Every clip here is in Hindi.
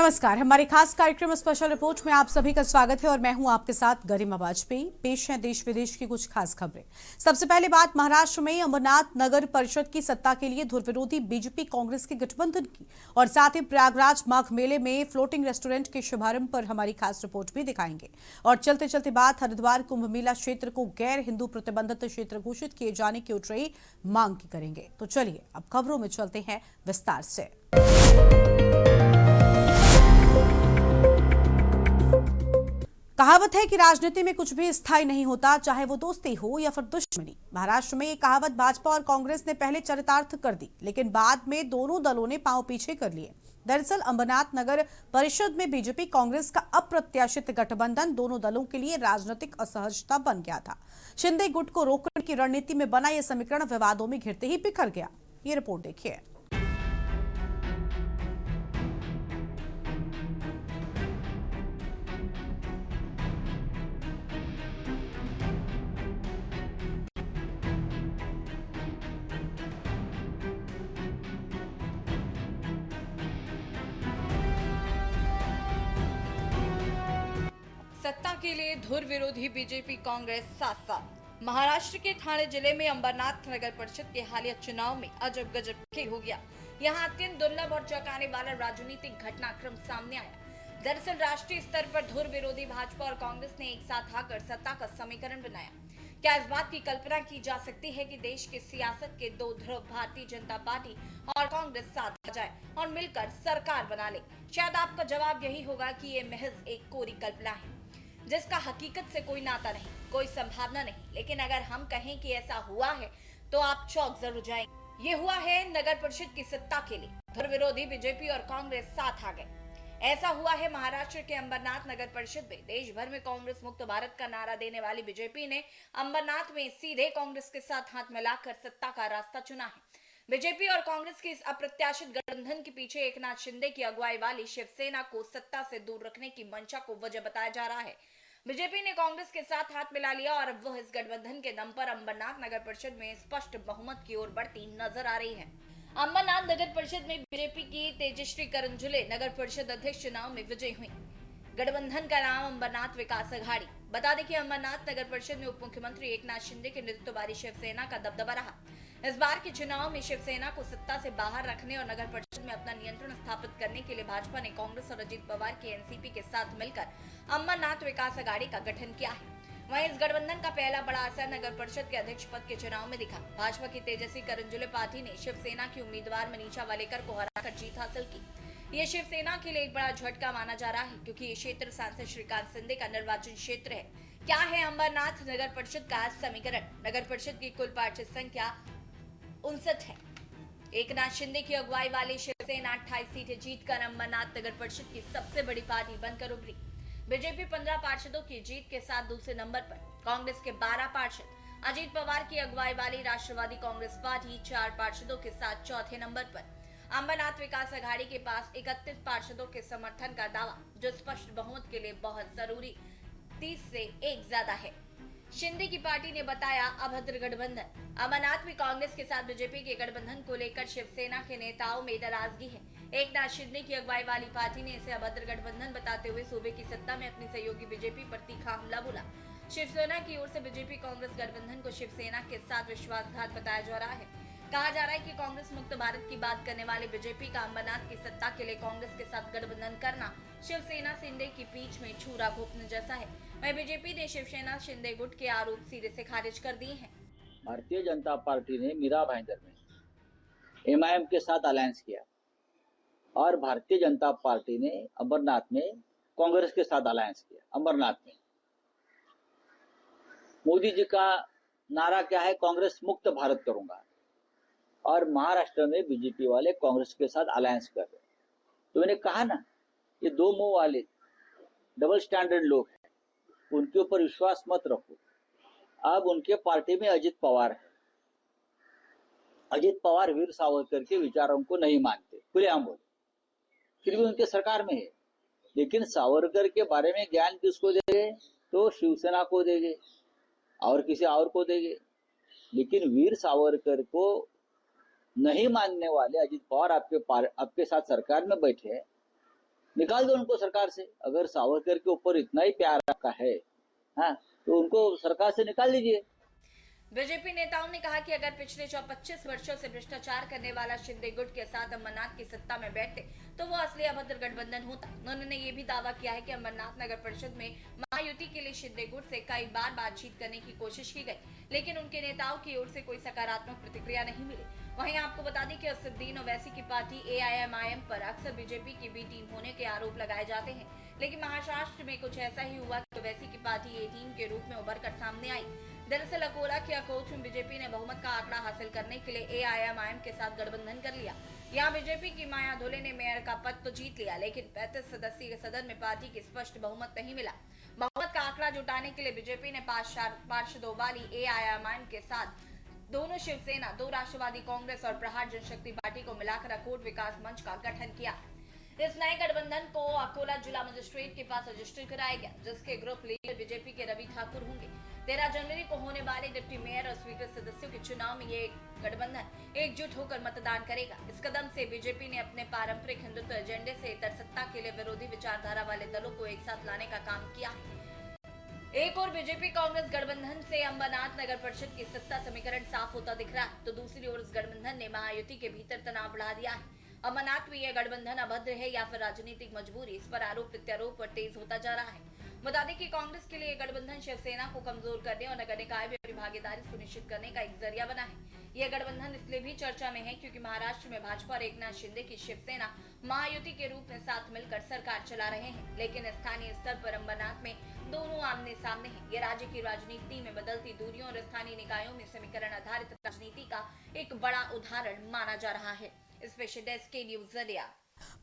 नमस्कार, हमारे खास कार्यक्रम स्पेशल रिपोर्ट में आप सभी का स्वागत है और मैं हूं आपके साथ गरिमा वाजपेयी। पेश है देश विदेश की कुछ खास खबरें। सबसे पहले बात महाराष्ट्र में अमरनाथ नगर परिषद की सत्ता के लिए धुर विरोधी बीजेपी कांग्रेस के गठबंधन की और साथ ही प्रयागराज माघ मेले में फ्लोटिंग रेस्टोरेंट के शुभारंभ पर हमारी खास रिपोर्ट भी दिखाएंगे। और चलते चलते बात हरिद्वार कुंभ मेला क्षेत्र को गैर हिंदू प्रतिबंधित क्षेत्र घोषित किए जाने की उठ रही मांग की करेंगे। तो चलिए अब खबरों में चलते हैं विस्तार से। कहावत है कि राजनीति में कुछ भी स्थायी नहीं होता, चाहे वो दोस्ती हो या फिर दुश्मनी। महाराष्ट्र में ये कहावत भाजपा और कांग्रेस ने पहले चरितार्थ कर दी, लेकिन बाद में दोनों दलों ने पांव पीछे कर लिए। दरअसल अमरनाथ नगर परिषद में बीजेपी कांग्रेस का अप्रत्याशित गठबंधन दोनों दलों के लिए राजनीतिक असहजता बन गया था। शिंदे गुट को रोकने की रणनीति में बना यह समीकरण विवादों में घिरते ही बिखर गया। ये रिपोर्ट देखिए। सत्ता के लिए धुर विरोधी बीजेपी कांग्रेस साथ साथ। महाराष्ट्र के ठाणे जिले में अंबरनाथ नगर परिषद के हालिया चुनाव में अजब गजब खेल हो गया। यहाँ अत्यंत दुर्लभ और चौंकाने वाला राजनीतिक घटनाक्रम सामने आया। दरअसल राष्ट्रीय स्तर पर धुर विरोधी भाजपा और कांग्रेस ने एक साथ आकर सत्ता का समीकरण बनाया। क्या इस बात की कल्पना की जा सकती है कि देश के सियासत के दो ध्रुव भारतीय जनता पार्टी और कांग्रेस साथ आ जाए और मिलकर सरकार बना ले? शायद आपका जवाब यही होगा कि ये महज एक कोरी कल्पना है, जिसका हकीकत से कोई नाता नहीं, कोई संभावना नहीं। लेकिन अगर हम कहें कि ऐसा हुआ है तो आप चौंक जरूर जाएंगे। ये हुआ है नगर परिषद की सत्ता के लिए धुर विरोधी बीजेपी और कांग्रेस साथ आ गए। ऐसा हुआ है महाराष्ट्र के अंबरनाथ नगर परिषद में। देश भर में कांग्रेस मुक्त भारत का नारा देने वाली बीजेपी ने अंबरनाथ में सीधे कांग्रेस के साथ हाथ मिलाकर सत्ता का रास्ता चुना है। बीजेपी और कांग्रेस के इस अप्रत्याशित गठबंधन के पीछे एकनाथ शिंदे की अगुवाई वाली शिवसेना को सत्ता से दूर रखने की मंशा को वजह बताया जा रहा है। बीजेपी ने कांग्रेस के साथ हाथ मिला लिया और अब वह इस गठबंधन के दम पर अंबरनाथ नगर परिषद में स्पष्ट बहुमत की ओर बढ़ती नजर आ रही है। अंबरनाथ नगर परिषद में बीजेपी की तेजश्री करंजुले नगर परिषद अध्यक्ष चुनाव में विजयी हुई। गठबंधन का नाम अंबरनाथ विकास अघाड़ी। बता दें कि अंबरनाथ नगर परिषद में उप मुख्यमंत्री एकनाथ शिंदे के नेतृत्व वाली शिवसेना का दबदबा रहा। इस बार के चुनाव में शिवसेना को सत्ता से बाहर रखने और नगर परिषद में अपना नियंत्रण स्थापित करने के लिए भाजपा ने कांग्रेस और अजीत पवार की एनसीपी के साथ मिलकर अंबरनाथ विकास अघाड़ी का गठन किया है। वहीं इस गठबंधन का पहला बड़ा असर नगर परिषद के अध्यक्ष पद के चुनाव में दिखा। भाजपा की तेजस्वी करंजुले पार्टी ने शिवसेना की उम्मीदवार मनीषा वालेकर को हराकर जीत हासिल की। ये शिवसेना के लिए एक बड़ा झटका माना जा रहा है, क्योंकि ये क्षेत्र सांसद श्रीकांत शिंदे का निर्वाचन क्षेत्र है। क्या है अंबरनाथ नगर परिषद का समीकरण? नगर परिषद की कुल पार्षद संख्या 59 है। एकनाथ शिंदे की अगुवाई वाली शिवसेना 28 सीटें जीतकर अंबरनाथ नगर परिषद की सबसे बड़ी पार्टी बनकर उभरी। बीजेपी 15 पार्षदों की जीत के साथ दूसरे नंबर पर, कांग्रेस के 12 पार्षद, अजीत पवार की अगुवाई वाली राष्ट्रवादी कांग्रेस पार्टी 4 पार्षदों के साथ चौथे नंबर पर। अंबरनाथ विकास अघाड़ी के पास 31 पार्षदों के समर्थन का दावा, जो स्पष्ट बहुमत के लिए बहुत जरूरी 30 से 1 ज्यादा है। शिंदे की पार्टी ने बताया अभद्र गठबंधन। अमरनाथ में कांग्रेस के साथ बीजेपी के गठबंधन को लेकर शिवसेना के नेताओं में नाराजगी है। एकनाथ शिंदे की अगुवाई वाली पार्टी ने इसे अभद्र गठबंधन बताते हुए सूबे की सत्ता में अपनी सहयोगी बीजेपी पर तीखा हमला बोला। शिवसेना की ओर से बीजेपी कांग्रेस गठबंधन को शिवसेना के साथ विश्वासघात बताया जा रहा है। कहा जा रहा है कि कांग्रेस मुक्त भारत की बात करने वाली बीजेपी का अंबरनाथ की सत्ता के लिए कांग्रेस के साथ गठबंधन करना शिवसेना शिंदे की पीठ में छुरा घोंपने जैसा है। वहीं बीजेपी ने शिवसेना शिंदे गुट के आरोप सिरे से खारिज कर दिए हैं। भारतीय जनता पार्टी ने मीरा भाईंदर में एमआईएम के साथ अलायंस किया और भारतीय जनता पार्टी ने अंबरनाथ में कांग्रेस के साथ अलायंस किया। अंबरनाथ में मोदी जी का नारा क्या है? कांग्रेस मुक्त भारत करूंगा। और महाराष्ट्र में बीजेपी वाले कांग्रेस के साथ अलायंस कर रहे। तो मैंने कहा ना, ये दो मुंह वाले डबल स्टैंडर्ड लोग हैं, उनके ऊपर विश्वास मत रखो। अब उनके पार्टी में अजित पवार है। अजित पवार वीर सावरकर के विचारों को नहीं मानते, खुलेआम बोले, फिर भी उनके सरकार में है। लेकिन सावरकर के बारे में ज्ञान किसको देंगे? तो शिवसेना को देंगे और किसी और को देंगे। लेकिन वीर सावरकर को नहीं मानने वाले अजित पवार आपके साथ सरकार में बैठे हैं, निकाल दो उनको सरकार से। अगर सावरकर के ऊपर इतना ही प्यार आपका है, हाँ, तो उनको सरकार से निकाल दीजिए। बीजेपी नेताओं ने कहा कि अगर पिछले 25 वर्षों से भ्रष्टाचार करने वाला शिंदे गुट के साथ अमरनाथ की सत्ता में बैठते तो वो असली अभद्र गठबंधन होता। उन्होंने ये भी दावा किया है कि अमरनाथ नगर परिषद में महायुति के लिए शिंदे गुट से कई बार बातचीत करने की कोशिश की गई, लेकिन उनके नेताओं की ओर से कोई सकारात्मक प्रतिक्रिया नहीं मिली। वहीं आपको बता दें कि असदुद्दीन ओवैसी की पार्टी AIMIM पर अक्सर बीजेपी की बी टीम होने के आरोप लगाए जाते हैं, लेकिन महाराष्ट्र में कुछ ऐसा ही हुआ कि ओवैसी की पार्टी A टीम के रूप में उभर कर सामने आई। दरअसल अकोला के अकोच में बीजेपी ने बहुमत का आंकड़ा हासिल करने के लिए AIMIM के साथ गठबंधन कर लिया। यहाँ बीजेपी की माया धोले ने मेयर का पद तो जीत लिया, लेकिन 35 सदस्यीय सदन में पार्टी की स्पष्ट बहुमत नहीं मिला। बहुमत का आंकड़ा जुटाने के लिए बीजेपी ने 5 पार्षदों वाली AIMIM के साथ दोनों शिवसेना, 2 राष्ट्रवादी कांग्रेस और प्रहार जनशक्ति पार्टी को मिलाकर अकोट विकास मंच का गठन किया। इस नए गठबंधन को अकोला जिला मजिस्ट्रेट के पास रजिस्टर कराया गया, जिसके ग्रुप लीडर बीजेपी के रवि ठाकुर होंगे। 13 जनवरी को होने वाले डिप्टी मेयर और स्पीकर सदस्यों के चुनाव में ये गठबंधन एकजुट होकर मतदान करेगा। इस कदम से बीजेपी ने अपने पारंपरिक हिंदुत्व एजेंडे से इतर सत्ता के लिए विरोधी विचारधारा वाले दलों को एक साथ लाने का काम किया है। एक और बीजेपी कांग्रेस गठबंधन से अम्बरनाथ नगर परिषद की सत्ता समीकरण साफ होता दिख रहा है, तो दूसरी ओर इस गठबंधन ने महायुति के भीतर तनाव बढ़ा दिया है। अमरनाथ में यह गठबंधन अभद्र है या फिर राजनीतिक मजबूरी, इस पर आरोप प्रत्यारोप पर तेज होता जा रहा है। बता दें कि कांग्रेस के लिए यह गठबंधन शिवसेना को कमजोर करने और नगर निकाय में अपनी भागीदारी सुनिश्चित करने का एक जरिया बना है। यह गठबंधन इसलिए भी चर्चा में है क्योंकि महाराष्ट्र में भाजपा और एकनाथ शिंदे की शिवसेना महायुति के रूप में साथ मिलकर सरकार चला रहे हैं, लेकिन स्थानीय स्तर पर अम्बरनाथ में दोनों आमने सामने हैं। ये राज्य की राजनीति में बदलती दूरियों और स्थानीय निकायों में समीकरण आधारित राजनीति का एक बड़ा उदाहरण माना जा रहा है।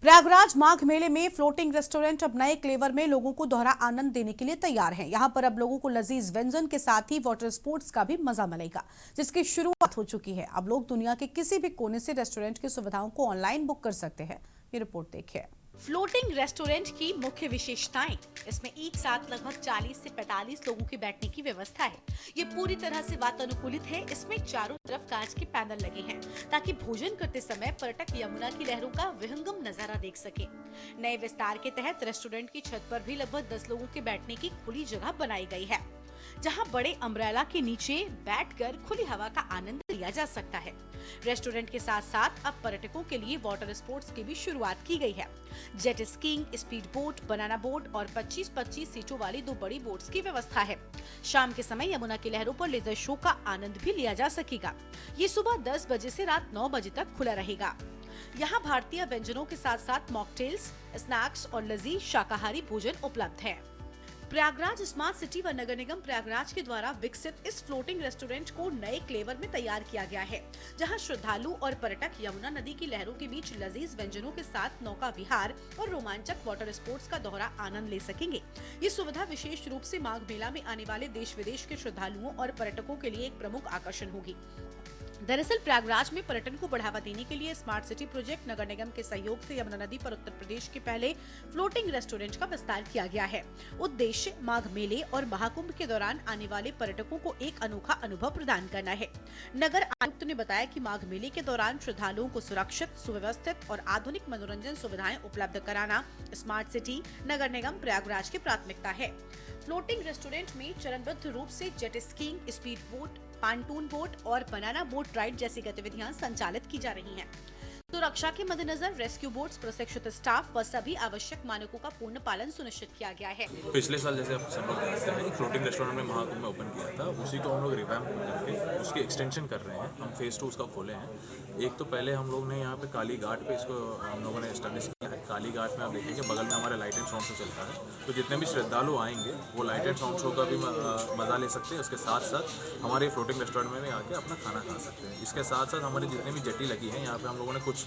प्रयागराज माघ मेले में फ्लोटिंग रेस्टोरेंट अब नए क्लेवर में लोगों को दोहरा आनंद देने के लिए तैयार हैं। यहां पर अब लोगों को लजीज व्यंजन के साथ ही वाटर स्पोर्ट्स का भी मजा मिलेगा, जिसकी शुरुआत हो चुकी है। अब लोग दुनिया के किसी भी कोने से रेस्टोरेंट की सुविधाओं को ऑनलाइन बुक कर सकते हैं। ये रिपोर्ट देखिए। फ्लोटिंग रेस्टोरेंट की मुख्य विशेषताएं, इसमें एक साथ लगभग 40 से 45 लोगों के बैठने की व्यवस्था है। ये पूरी तरह से वातानुकूलित है। इसमें चारों तरफ कांच के पैनल लगे हैं ताकि भोजन करते समय पर्यटक यमुना की लहरों का विहंगम नजारा देख सके। नए विस्तार के तहत रेस्टोरेंट की छत पर भी लगभग 10 लोगों के बैठने की खुली जगह बनाई गई है, जहां बड़े अम्ब्रेला के नीचे बैठकर खुली हवा का आनंद लिया जा सकता है। रेस्टोरेंट के साथ साथ अब पर्यटकों के लिए वाटर स्पोर्ट्स की भी शुरुआत की गई है। Jet skiing, speed boat, banana boat और 25-25 सीटों वाली 2 बड़ी बोट्स की व्यवस्था है। शाम के समय यमुना की लहरों पर लेजर शो का आनंद भी लिया जा सकेगा। ये सुबह 10 बजे से रात 9 बजे तक खुला रहेगा। यहाँ भारतीय व्यंजनों के साथ साथ मॉकटेल्स, स्नैक्स और लजीज शाकाहारी भोजन उपलब्ध है। प्रयागराज स्मार्ट सिटी व नगर निगम प्रयागराज के द्वारा विकसित इस फ्लोटिंग रेस्टोरेंट को नए क्लेवर में तैयार किया गया है, जहां श्रद्धालु और पर्यटक यमुना नदी की लहरों के बीच लजीज व्यंजनों के साथ नौका विहार और रोमांचक वाटर स्पोर्ट्स का दोहरा आनंद ले सकेंगे। ये सुविधा विशेष रूप से माघ मेला में आने वाले देश विदेश के श्रद्धालुओं और पर्यटकों के लिए एक प्रमुख आकर्षण होगी। दरअसल प्रयागराज में पर्यटन को बढ़ावा देने के लिए स्मार्ट सिटी प्रोजेक्ट नगर निगम के सहयोग से यमुना नदी पर उत्तर प्रदेश के पहले फ्लोटिंग रेस्टोरेंट का विस्तार किया गया है। उद्देश्य माघ मेले और महाकुंभ के दौरान आने वाले पर्यटकों को एक अनोखा अनुभव प्रदान करना है। नगर आयुक्त ने बताया कि माघ मेले के दौरान श्रद्धालुओं को सुरक्षित, सुव्यवस्थित और आधुनिक मनोरंजन सुविधाएं उपलब्ध कराना स्मार्ट सिटी नगर निगम प्रयागराज की प्राथमिकता है। फ्लोटिंग रेस्टोरेंट में चरणबद्ध रूप से jet skiing, speed boat, pontoon boat और बनाना बोट राइड जैसी गतिविधियां संचालित की जा रही हैं। सुरक्षा के मद्देनजर रेस्क्यू बोट्स, प्रशिक्षित स्टाफ व सभी आवश्यक मानकों का पूर्ण पालन सुनिश्चित किया गया है। पिछले साल जैसे आप सब लोग जानते हैं फ्लोटिंग रेस्टोरेंट में महाकुंभ में ओपन किया था, उसी को हम लोग रिवैम्प करके उसकी एक्सटेंशन कर रहे हैं। हम फेज 2 उसका खोले हैं। एक तो पहले हम लोग ने यहाँ पे काली घाट पे इसको हम लोगों ने एस्टेब्लिश किया है। काली घाट में आप देखेंगे बगल में हमारे लाइट एंड साउंड शो चलता है, तो जितने भी श्रद्धालु आएंगे वो लाइट एंड साउंड शो का भी मजा ले सकते हैं। उसके साथ साथ हमारे फ्लोटिंग रेस्टोरेंट में भी आके अपना खाना खा सकते हैं। इसके साथ साथ हमारी जितनी भी जेटी लगी है यहाँ पे हम लोगों ने कुछ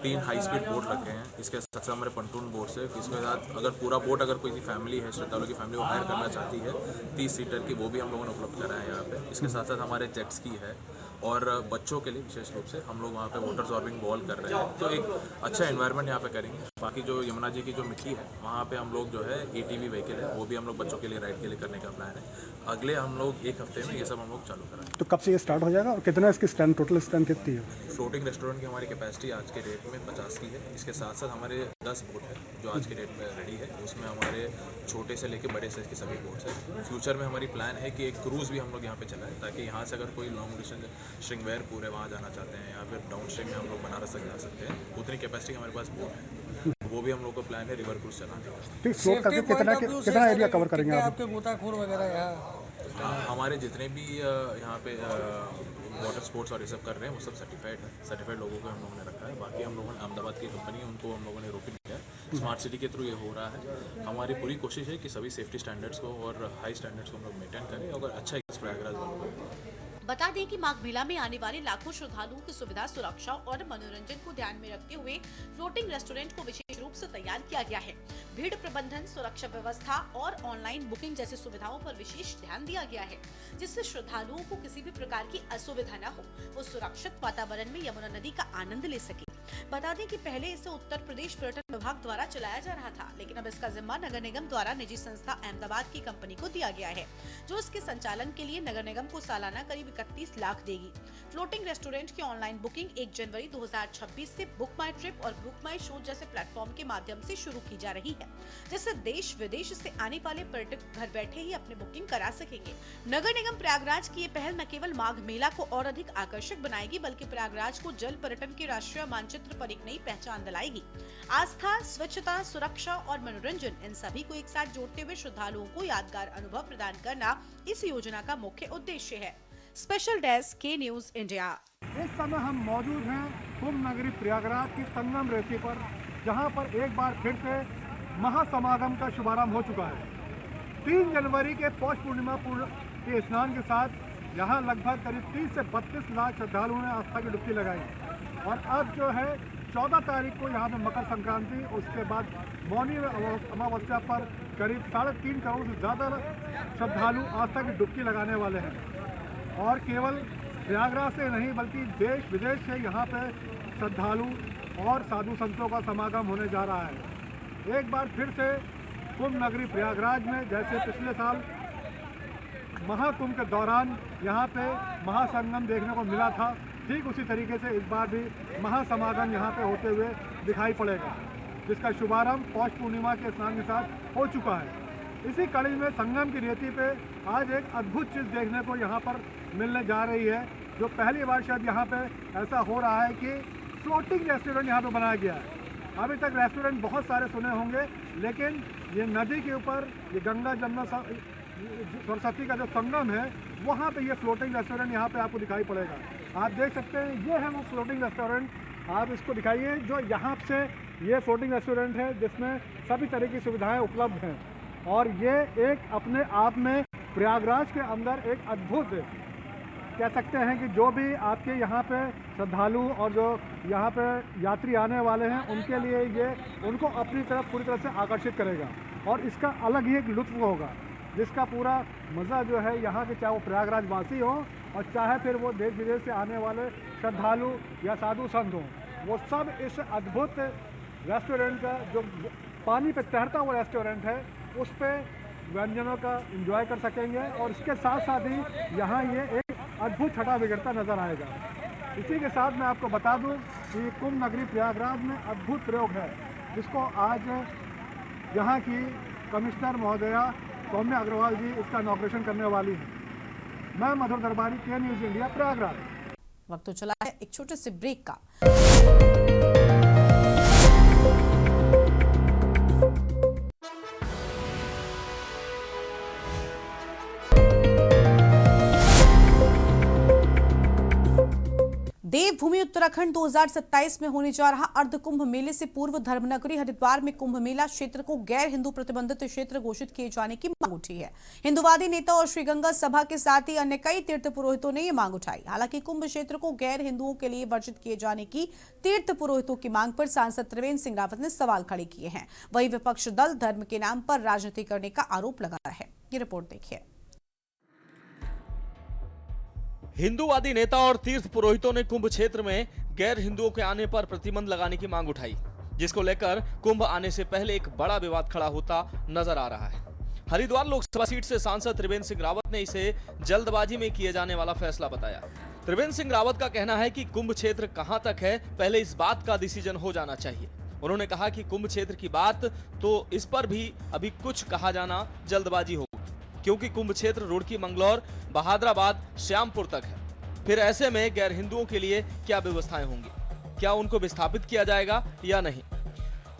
3 हाई स्पीड बोट रखे हैं। इसके साथ साथ हमारे पंटून बोट्स है। इसके साथ अगर पूरा बोट अगर कोई फैमिली है, श्रद्धालु की फैमिली वो हायर करना चाहती है 30 सीटर की, वो भी हम लोगों ने उपलब्ध करा है यहाँ पे। इसके साथ साथ हमारे जेट स्की है और बच्चों के लिए विशेष रूप से हम लोग वहाँ पे वाटर सॉर्बिंग बॉल कर रहे हैं, तो एक अच्छा एनवायरनमेंट यहाँ पे करेंगे। बाकी जो यमुना जी की जो मिट्टी है वहाँ पे हम लोग जो है ATV व्हीकल है वो भी हम लोग बच्चों के लिए राइड के लिए करने का प्लान है। अगले हम लोग 1 हफ्ते में ये सब हम लोग चालू करेंगे। तो कब से ये स्टार्ट हो जाएगा और कितना इसकी स्टैंड, टोटल स्टैंड कितनी है? फ्लोटिंग रेस्टोरेंट की हमारी कैपेसिटी आज के डेट में 50 की है। इसके साथ साथ हमारे 10 बोट है जो आज के डेट में रेडी है। उसमें हमारे छोटे से लेके बड़े साइज के सभी बोट्स हैं। फ्यूचर में हमारी प्लान है कि एक क्रूज़ भी हम लोग यहाँ पे चलाएं, ताकि यहाँ से अगर कोई लॉन्ग डिस्टेंस श्रृंगवेर पूरे वहाँ जाना चाहते हैं या फिर डाउन स्ट्रीम में हम लोग बनारस तक जा सकते हैं, उतनी कैपेसिटी हमारे पास बोट है। वो भी हम लोग को प्लान है रिवर क्रूज चलाने का। ठीक, फ्लोट करके कितना एरिया कवर करेंगे आप? आपके गोताखोर वगैरह यहाँ हमारे जितने भी यहाँ पे वाटर स्पोर्ट्स और ये सब कर रहे हैं वो सब सर्टिफाइड लोगों को हम लोगों ने रखा है। बाकी हम लोगों ने अहमदाबाद की कंपनी है उनको हम लोगों ने रोक दिया है। स्मार्ट सिटी के थ्रू ये हो रहा है। हमारी पूरी कोशिश है कि सभी सेफ्टी स्टैंडर्ड्स को और हाई स्टैंडर्ड्स को हम लोग मेंटेन करें और अच्छा प्रयागराज बने। बता दें कि माघ मेला में आने वाले लाखों श्रद्धालुओं की सुविधा, सुरक्षा और मनोरंजन को ध्यान में रखते हुए फ्लोटिंग रेस्टोरेंट को विशेष रूप से तैयार किया गया है। भीड़ प्रबंधन, सुरक्षा व्यवस्था और ऑनलाइन बुकिंग जैसी सुविधाओं पर विशेष ध्यान दिया गया है, जिससे श्रद्धालुओं को किसी भी प्रकार की असुविधा न हो, वो सुरक्षित वातावरण में यमुना नदी का आनंद ले सके। बता दें कि पहले इसे उत्तर प्रदेश पर्यटन विभाग द्वारा चलाया जा रहा था, लेकिन अब इसका जिम्मा नगर निगम द्वारा निजी संस्था अहमदाबाद की कंपनी को दिया गया है, जो इसके संचालन के लिए नगर निगम को सालाना करीब 31 लाख देगी। फ्लोटिंग रेस्टोरेंट की ऑनलाइन बुकिंग 1 जनवरी 2026 से बुक माई ट्रिप और बुक माई शो जैसे प्लेटफॉर्म के माध्यम से शुरू की जा रही है, जिससे देश विदेश से आने वाले पर्यटक घर बैठे ही अपनी बुकिंग करा सकेंगे। नगर निगम प्रयागराज की ये पहल न केवल माघ मेला को और अधिक आकर्षक बनाएगी, बल्कि प्रयागराज को जल पर्यटन के राष्ट्रीय मानचित्र पर एक नई पहचान दिलाएगी। आस्था, स्वच्छता, सुरक्षा और मनोरंजन, इन सभी को एक साथ जोड़ते हुए श्रद्धालुओं को यादगार अनुभव प्रदान करना इस योजना का मुख्य उद्देश्य है। स्पेशल डेस्क के न्यूज इंडिया। इस समय हम मौजूद हैं कुंभ नगरी प्रयागराज की संगम रेती पर, जहां पर एक बार फिर से महासमागम का शुभारंभ हो चुका है। 3 जनवरी के पौष पूर्णिमा के स्नान के साथ यहाँ लगभग करीब 30 से 32 लाख श्रद्धालुओं ने आस्था की डुबकी लगाई और अब जो है 14 तारीख को यहाँ पे मकर संक्रांति, उसके बाद मौनी अमावस्या पर करीब 3.5 करोड़ से ज़्यादा श्रद्धालु आस्था की डुबकी लगाने वाले हैं। और केवल प्रयागराज से नहीं बल्कि देश विदेश से यहाँ पे श्रद्धालु और साधु संतों का समागम होने जा रहा है। एक बार फिर से कुंभ नगरी प्रयागराज में जैसे पिछले साल महाकुंभ के दौरान यहाँ पे महासंगम देखने को मिला था, ठीक उसी तरीके से इस बार भी महासमागम यहाँ पे होते हुए दिखाई पड़ेगा, जिसका शुभारंभ पौष पूर्णिमा के स्नान के साथ हो चुका है। इसी कड़ी में संगम की रेती पे आज एक अद्भुत चीज़ देखने को यहाँ पर मिलने जा रही है, जो पहली बार शायद यहाँ पे ऐसा हो रहा है कि फ्लोटिंग रेस्टोरेंट यहाँ पे बनाया गया है। अभी तक रेस्टोरेंट बहुत सारे सुने होंगे, लेकिन ये नदी के ऊपर ये गंगा जमुना सरस्वती का जो संगम है, वहाँ पे ये फ्लोटिंग रेस्टोरेंट यहाँ पे आपको दिखाई पड़ेगा। आप देख सकते हैं ये है वो फ्लोटिंग रेस्टोरेंट, आप इसको दिखाइए। जो यहाँ से ये फ्लोटिंग रेस्टोरेंट है जिसमें सभी तरह की सुविधाएं उपलब्ध हैं और ये एक अपने आप में प्रयागराज के अंदर एक अद्भुत, कह सकते हैं कि जो भी आपके यहाँ पे श्रद्धालु और जो यहाँ पे यात्री आने वाले हैं उनके लिए ये उनको अपनी तरफ पूरी तरह से आकर्षित करेगा और इसका अलग ही एक लुत्फ होगा, जिसका पूरा मज़ा जो है यहाँ के, चाहे वो प्रयागराज वासी हो और चाहे फिर वो देश विदेश से आने वाले श्रद्धालु या साधु संत हों, वो सब इस अद्भुत रेस्टोरेंट का, जो पानी पे तैरता हुआ रेस्टोरेंट है, उस पर व्यंजनों का एंजॉय कर सकेंगे और इसके साथ साथ ही यहाँ ये एक अद्भुत छटा बिगड़ता नज़र आएगा। इसी के साथ मैं आपको बता दूं कि कुंभ नगरी प्रयागराज में अद्भुत प्रयोग है, जिसको आज यहाँ की कमिश्नर महोदया सौम्या अग्रवाल जी इसका इनॉग्रेशन करने वाली हैं। मैं मधुर दरबारी, के न्यूज़ इंडिया, प्रयागराज। वक्त तो चला है एक छोटे से ब्रेक का। देवभूमि उत्तराखंड 2027 में होने जा रहा अर्ध कुंभ मेले से पूर्व धर्मनगरी हरिद्वार में कुंभ मेला क्षेत्र को गैर हिंदू प्रतिबंधित क्षेत्र घोषित किए जाने की मांग उठी है। हिंदुवादी नेता और श्री गंगा सभा के साथ ही अन्य कई तीर्थ पुरोहितों ने ये मांग उठाई। हालांकि कुंभ क्षेत्र को गैर हिंदुओं के लिए वर्जित किए जाने की तीर्थ पुरोहितों की मांग पर सांसद त्रिवेंद्र सिंह रावत ने सवाल खड़े किए हैं। वहीं विपक्ष दल धर्म के नाम पर राजनीति करने का आरोप लगा है। ये रिपोर्ट देखिए। हिंदूवादी नेता और तीर्थ पुरोहितों ने कुंभ क्षेत्र में गैर हिंदुओं के आने पर प्रतिबंध लगाने की मांग उठाई, जिसको लेकर कुंभ आने से पहले एक बड़ा विवाद खड़ा होता नजर आ रहा है। हरिद्वार लोकसभा सीट से सांसद त्रिवेंद्र सिंह रावत ने इसे जल्दबाजी में किए जाने वाला फैसला बताया। त्रिवेंद्र सिंह रावत का कहना है कि कुंभ क्षेत्र कहां तक है, पहले इस बात का डिसीजन हो जाना चाहिए। उन्होंने कहा कि कुंभ क्षेत्र की बात तो इस पर भी अभी कुछ कहा जाना जल्दबाजी होगी, क्योंकि कुंभ क्षेत्र रुड़की, मंगलौर, बहादुराबाद, श्यामपुर तक है। फिर ऐसे में गैर हिंदुओं के लिए क्या व्यवस्थाएं होंगी, क्या उनको विस्थापित किया जाएगा या नहीं।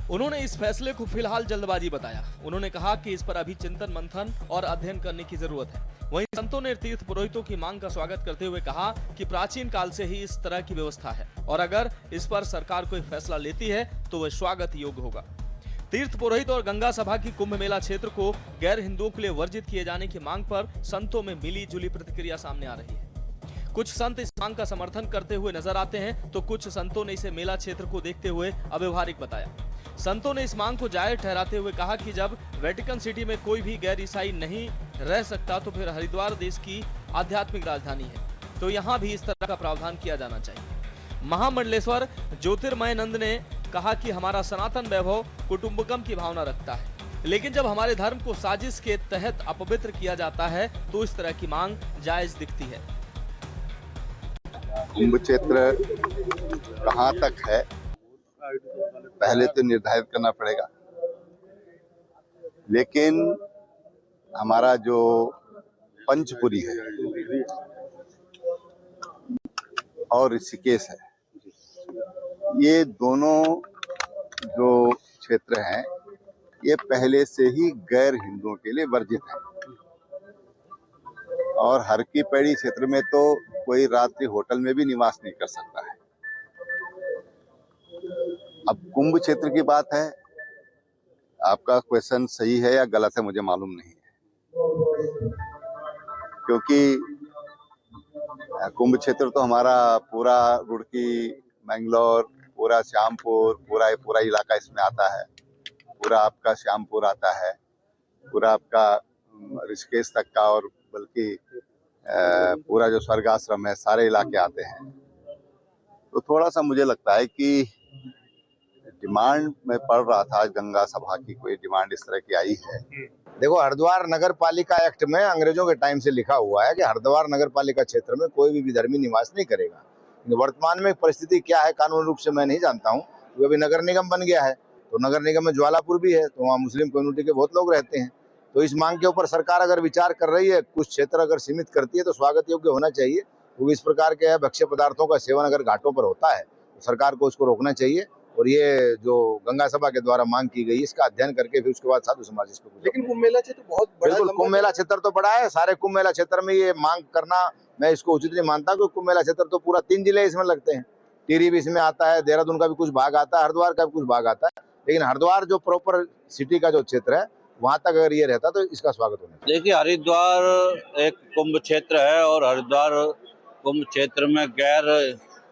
उन्होंने इस फैसले को फिलहाल जल्दबाजी बताया। उन्होंने कहा कि इस पर अभी चिंतन मंथन और अध्ययन करने की जरूरत है। वहीं संतों ने तीर्थ पुरोहितों की मांग का स्वागत करते हुए कहा कि प्राचीन काल से ही इस तरह की व्यवस्था है और अगर इस पर सरकार कोई फैसला लेती है तो वह स्वागत योग्य होगा। तीर्थ पुरोहित और गंगा सभा की कुंभ मेला क्षेत्र को गैर हिंदुओं के लिए वर्जित किए जाने की मांग पर संतों में मिली जुली प्रतिक्रिया सामने आ रही है। कुछ संत इस मांग का समर्थन करते हुए नजर आते हैं तो कुछ संतों ने इसे मेला क्षेत्र को देखते हुए अव्यवहारिक बताया। संतों ने इस मांग को जायज ठहराते हुए कहा कि जब वेटिकन सिटी में कोई भी गैर ईसाई नहीं रह सकता तो फिर हरिद्वार देश की आध्यात्मिक राजधानी है, तो यहाँ भी इस तरह का प्रावधान किया जाना चाहिए। महामंडलेश्वर ज्योतिर्मय नंद ने कहा कि हमारा सनातन वैभव कुटुंबकम की भावना रखता है, लेकिन जब हमारे धर्म को साजिश के तहत अपवित्र किया जाता है तो इस तरह की मांग जायज दिखती है। कुंभ क्षेत्र कहाँ तक है पहले तो निर्धारित करना पड़ेगा, लेकिन हमारा जो पंचपुरी है और ऋषिकेश है, ये दोनों जो क्षेत्र हैं ये पहले से ही गैर हिंदुओं के लिए वर्जित है। और हर की पैड़ी क्षेत्र में तो कोई रात्रि होटल में भी निवास नहीं कर सकता है। अब कुंभ क्षेत्र की बात है, आपका क्वेश्चन सही है या गलत है मुझे मालूम नहीं है, क्योंकि कुंभ क्षेत्र तो हमारा पूरा रुड़की, मैंगलोर, पूरा श्यामपुर, पूरा इलाका इसमें आता है। पूरा आपका श्यामपुर आता है, पूरा आपका ऋषिकेश तक का, और बल्कि पूरा जो स्वर्गाश्रम है, सारे इलाके आते हैं। तो थोड़ा सा मुझे लगता है कि डिमांड में पढ़ रहा था, आज गंगा सभा की कोई डिमांड इस तरह की आई है। देखो, हरिद्वार नगर पालिका एक्ट में अंग्रेजों के टाइम से लिखा हुआ है कि हरिद्वार नगर पालिका क्षेत्र में कोई भी विधर्मी निवास नहीं करेगा। वर्तमान में परिस्थिति क्या है कानूनी रूप से मैं नहीं जानता हूँ, क्योंकि अभी नगर निगम बन गया है, तो नगर निगम में ज्वालापुर भी है, तो वहाँ मुस्लिम कम्युनिटी के बहुत लोग रहते हैं। तो इस मांग के ऊपर सरकार अगर विचार कर रही है, कुछ क्षेत्र अगर सीमित करती है तो स्वागत योग्य होना चाहिए, क्योंकि इस प्रकार के भक्ष्य पदार्थों का सेवन अगर घाटों पर होता है तो सरकार को उसको रोकना चाहिए। और ये जो गंगा सभा के द्वारा मांग की गई, इसका अध्ययन करके फिर उसके बाद साधु समाज इस पर। लेकिन कुंभ मेला क्षेत्र बहुत बड़ा, बिल्कुल कुंभ मेला क्षेत्र तो बड़ा है, सारे कुंभ मेला क्षेत्र में ये मांग करना मैं इसको उचित नहीं मानता, क्योंकि कुंभ मेला क्षेत्र तो पूरा 3 जिले इसमें लगते हैं। टिहरी भी इसमें आता है, देहरादून का भी कुछ भाग आता है, हरिद्वार का भी कुछ भाग आता है, लेकिन हरिद्वार जो प्रॉपर सिटी का जो क्षेत्र है वहां तक अगर ये रहता तो इसका स्वागत होना। देखिए, हरिद्वार एक कुंभ क्षेत्र है और हरिद्वार कुंभ क्षेत्र में गैर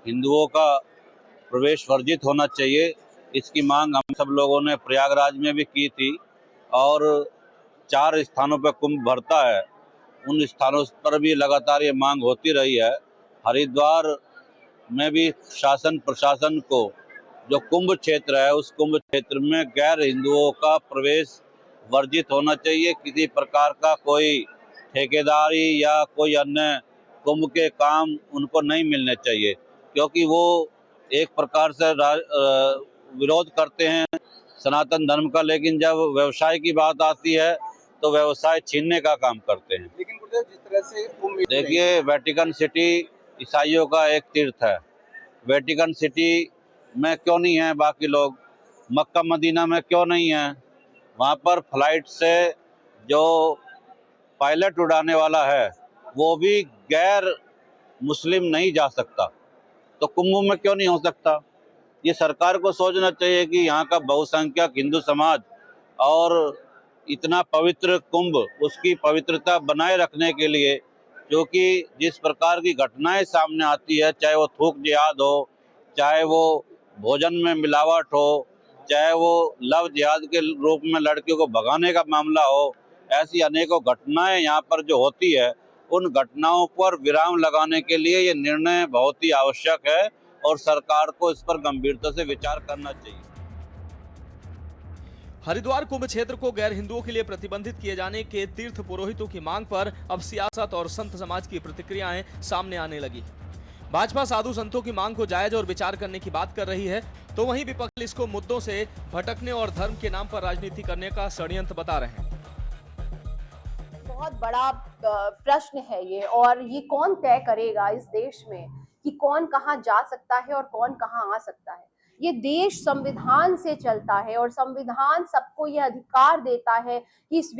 हिंदुओं का प्रवेश वर्जित होना चाहिए। इसकी मांग हम सब लोगों ने प्रयागराज में भी की थी, और 4 स्थानों पर कुंभ भरता है, उन स्थानों पर भी लगातार ये मांग होती रही है। हरिद्वार में भी शासन प्रशासन को जो कुंभ क्षेत्र है, उस कुंभ क्षेत्र में गैर हिंदुओं का प्रवेश वर्जित होना चाहिए। किसी प्रकार का कोई ठेकेदारी या कोई अन्य कुंभ के काम उनको नहीं मिलने चाहिए, क्योंकि वो एक प्रकार से विरोध करते हैं सनातन धर्म का, लेकिन जब व्यवसाय की बात आती है तो व्यवसाय छीनने का काम करते हैं। लेकिन जिस तरह से देखिए, वेटिकन सिटी ईसाइयों का एक तीर्थ है। वेटिकन सिटी में क्यों नहीं है बाकी लोग? मक्का मदीना में क्यों नहीं है? वहाँ पर फ्लाइट से जो पायलट उड़ाने वाला है वो भी गैर मुस्लिम नहीं जा सकता, तो कुंभ में क्यों नहीं हो सकता? ये सरकार को सोचना चाहिए कि यहाँ का बहुसंख्यक हिंदू समाज और इतना पवित्र कुंभ, उसकी पवित्रता बनाए रखने के लिए, क्योंकि जिस प्रकार की घटनाएं सामने आती है, चाहे वो थूक जिहाद हो, चाहे वो भोजन में मिलावट हो, चाहे वो लव जिहाद के रूप में लड़कियों को भगाने का मामला हो, ऐसी अनेकों घटनाएं यहाँ पर जो होती है, उन घटनाओं पर विराम लगाने के लिए ये निर्णय बहुत ही आवश्यक है और सरकार को इस पर गंभीरता से विचार करना चाहिए। हरिद्वार कुंभ क्षेत्र को गैर हिंदुओं के लिए प्रतिबंधित किए जाने के तीर्थ पुरोहितों की मांग पर अब सियासत और संत समाज की प्रतिक्रियाएं सामने आने लगी। भाजपा साधु संतों की मांग को जायज और विचार करने की बात कर रही है, तो वहीं विपक्ष इसको मुद्दों से भटकने और धर्म के नाम पर राजनीति करने का षड्यंत्र बता रहे हैं। बहुत बड़ा प्रश्न है ये, और ये कौन तय करेगा इस देश में कि कौन कहां जा सकता है और कौन कहां आ सकता है। ये देश संविधान से चलता है और संविधान सबको ये अधिकार देता है कि इस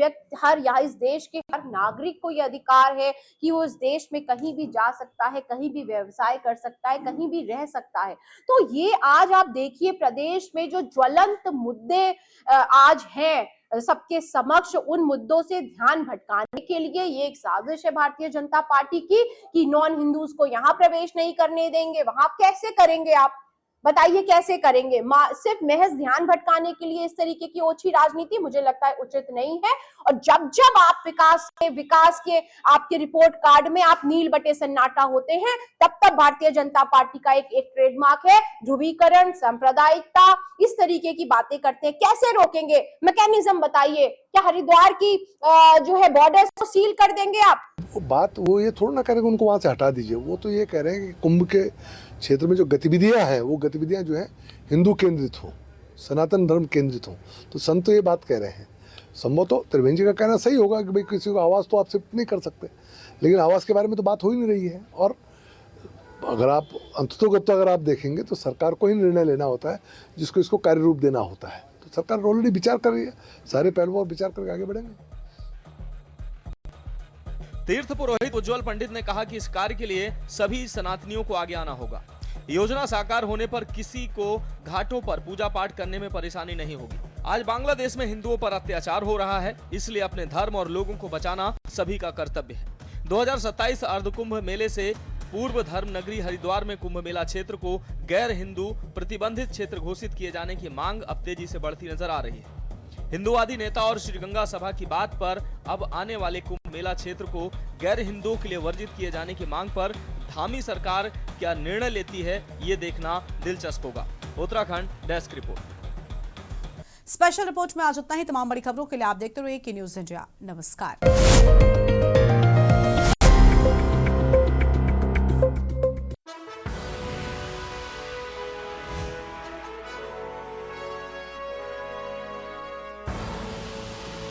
देश के हर नागरिक को ये अधिकार है कि वो इस देश में कहीं भी जा सकता है, कहीं भी व्यवसाय कर सकता है, कहीं भी रह सकता है। तो ये आज आप देखिए प्रदेश में जो ज्वलंत मुद्दे आज हैं सबके समक्ष, उन मुद्दों से ध्यान भटकाने के लिए ये एक साजिश है भारतीय जनता पार्टी की कि नॉन हिंदूज को यहाँ प्रवेश नहीं करने देंगे। वहां कैसे करेंगे आप बताइए, कैसे करेंगे? सिर्फ महज ध्यान भटकाने के लिए इस तरीके की ओछी राजनीति मुझे लगता है उचित नहीं है। और जब जब आप विकास के आपके रिपोर्ट कार्ड में आप नील बटे सन्नाटा होते हैं, तब तब भारतीय जनता पार्टी का एक ट्रेडमार्क है ध्रुवीकरण, सांप्रदायिकता, इस तरीके की बातें करते हैं। कैसे रोकेंगे? मैकेनिज्म बताइए। क्या हरिद्वार की जो है बॉर्डर्स को सील कर देंगे आप? वो ये थोड़ा ना करेंगे उनको वहां से हटा दीजिए। वो तो ये कह रहे हैं कि कुंभ के क्षेत्र में जो गतिविधियां हैं वो गतिविधियां जो है हिंदू केंद्रित हो, सनातन धर्म केंद्रित हो। तो संत तो ये बात कह रहे हैं। संभवतः त्रिवेंद्र जी का कहना सही होगा कि भाई किसी को आवाज़ तो आप शिफ्ट नहीं कर सकते, लेकिन आवाज़ के बारे में तो बात हो ही नहीं रही है। और अगर आप अंततोगत अगर आप देखेंगे तो सरकार को ही निर्णय लेना होता है जिसको इसको कार्य रूप देना होता है। तो सरकार ऑलरेडी विचार कर रही है, सारे पहलुओं पर विचार करके आगे बढ़ेंगे। तीर्थ पुरोहित उज्जवल पंडित ने कहा कि इस कार्य के लिए सभी सनातनियों को आगे आना होगा। योजना साकार होने पर किसी को घाटों पर पूजा पाठ करने में परेशानी नहीं होगी। आज बांग्लादेश में हिंदुओं पर अत्याचार हो रहा है, इसलिए अपने धर्म और लोगों को बचाना सभी का कर्तव्य है। 2027 अर्धकुंभ मेले से पूर्व धर्म नगरी हरिद्वार में कुंभ मेला क्षेत्र को गैर हिंदू प्रतिबंधित क्षेत्र घोषित किए जाने की मांग अब तेजी से बढ़ती नजर आ रही है। हिंदुवादी नेता और श्रीगंगा सभा की बात पर अब आने वाले कुंभ मेला क्षेत्र को गैर हिंदुओं के लिए वर्जित किए जाने की मांग पर धामी सरकार क्या निर्णय लेती है, ये देखना दिलचस्प होगा। Uttarakhand desk report. Special report में आज उतना ही। तमाम बड़ी खबरों के लिए आप देखते रहिए के न्यूज़ इंडिया। नमस्कार।